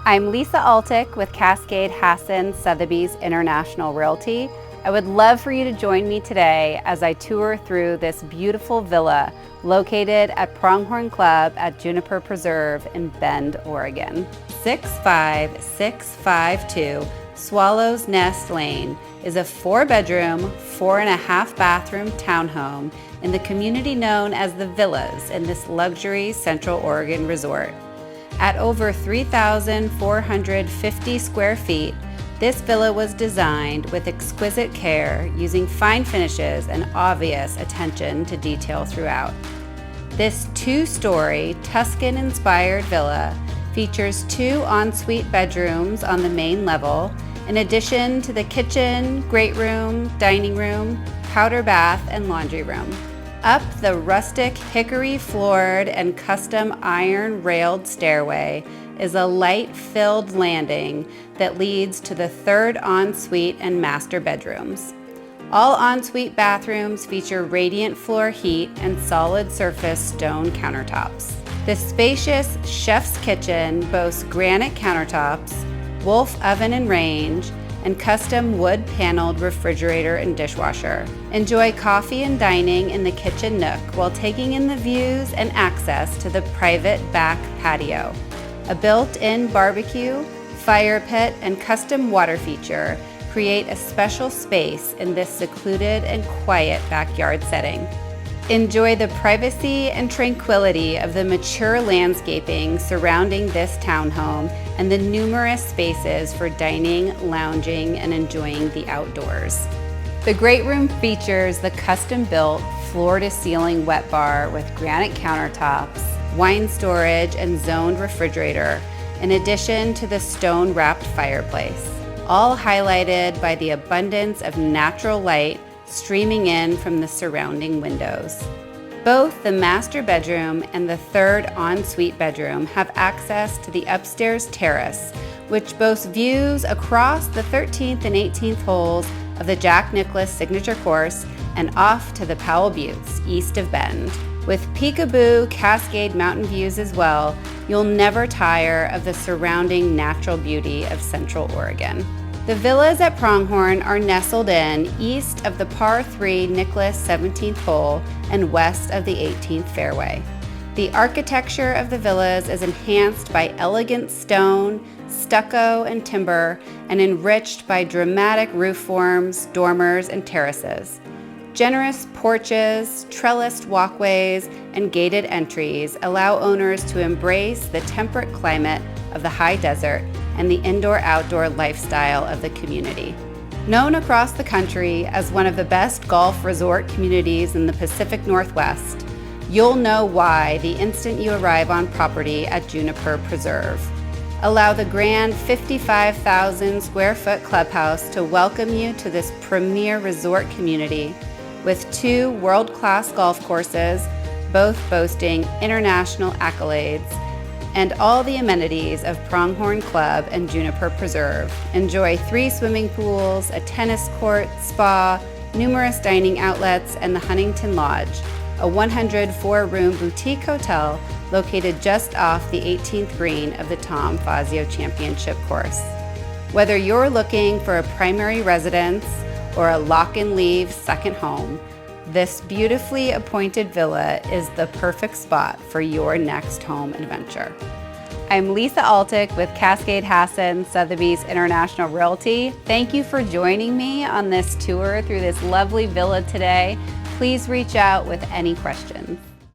I'm Lisa Altick with Cascade Hassan Sotheby's International Realty. I would love for you to join me today as I tour through this beautiful villa located at Pronghorn Club at Juniper Preserve in Bend, Oregon. 65652 Swallow's Nest Lane is a 4-bedroom, 4.5-bathroom townhome in the community known as the Villas in this luxury Central Oregon resort. At over 3,450 square feet, this villa was designed with exquisite care using fine finishes and obvious attention to detail throughout. This 2-story Tuscan-inspired villa features 2 ensuite bedrooms on the main level, in addition to the kitchen, great room, dining room, powder bath, and laundry room. Up the rustic hickory-floored and custom iron-railed stairway is a light-filled landing that leads to the 3rd ensuite and master bedrooms. All ensuite bathrooms feature radiant floor heat and solid surface stone countertops. The spacious chef's kitchen boasts granite countertops, Wolf oven and range, and custom wood-paneled refrigerator and dishwasher. Enjoy coffee and dining in the kitchen nook while taking in the views and access to the private back patio. A built-in barbecue, fire pit, and custom water feature create a special space in this secluded and quiet backyard setting. Enjoy the privacy and tranquility of the mature landscaping surrounding this townhome and the numerous spaces for dining, lounging, and enjoying the outdoors. The great room features the custom-built floor-to-ceiling wet bar with granite countertops, wine storage, and zoned refrigerator, in addition to the stone-wrapped fireplace, all highlighted by the abundance of natural light streaming in from the surrounding windows. Both the master bedroom and the 3rd ensuite bedroom have access to the upstairs terrace, which boasts views across the 13th and 18th holes of the Jack Nicklaus signature course and off to the Powell Buttes, east of Bend. With peekaboo Cascade mountain views as well, you'll never tire of the surrounding natural beauty of Central Oregon. The villas at Pronghorn are nestled in east of the par 3 Nicklaus 17th hole and west of the 18th fairway. The architecture of the villas is enhanced by elegant stone, stucco, and timber, and enriched by dramatic roof forms, dormers, and terraces. Generous porches, trellised walkways, and gated entries allow owners to embrace the temperate climate of the high desert and the indoor-outdoor lifestyle of the community. Known across the country as one of the best golf resort communities in the Pacific Northwest, you'll know why the instant you arrive on property at Juniper Preserve. Allow the grand 55,000 square foot clubhouse to welcome you to this premier resort community with 2 world-class golf courses, both boasting international accolades, and all the amenities of Pronghorn Club and Juniper Preserve. Enjoy 3 swimming pools, a tennis court, spa, numerous dining outlets, and the Huntington Lodge, a 104-room boutique hotel located just off the 18th green of the Tom Fazio Championship course. Whether you're looking for a primary residence or a lock-and-leave second home, this beautifully appointed villa is the perfect spot for your next home adventure. I'm Lisa Altick with Cascade Hassan Sotheby's International Realty. Thank you for joining me on this tour through this lovely villa today. Please reach out with any questions.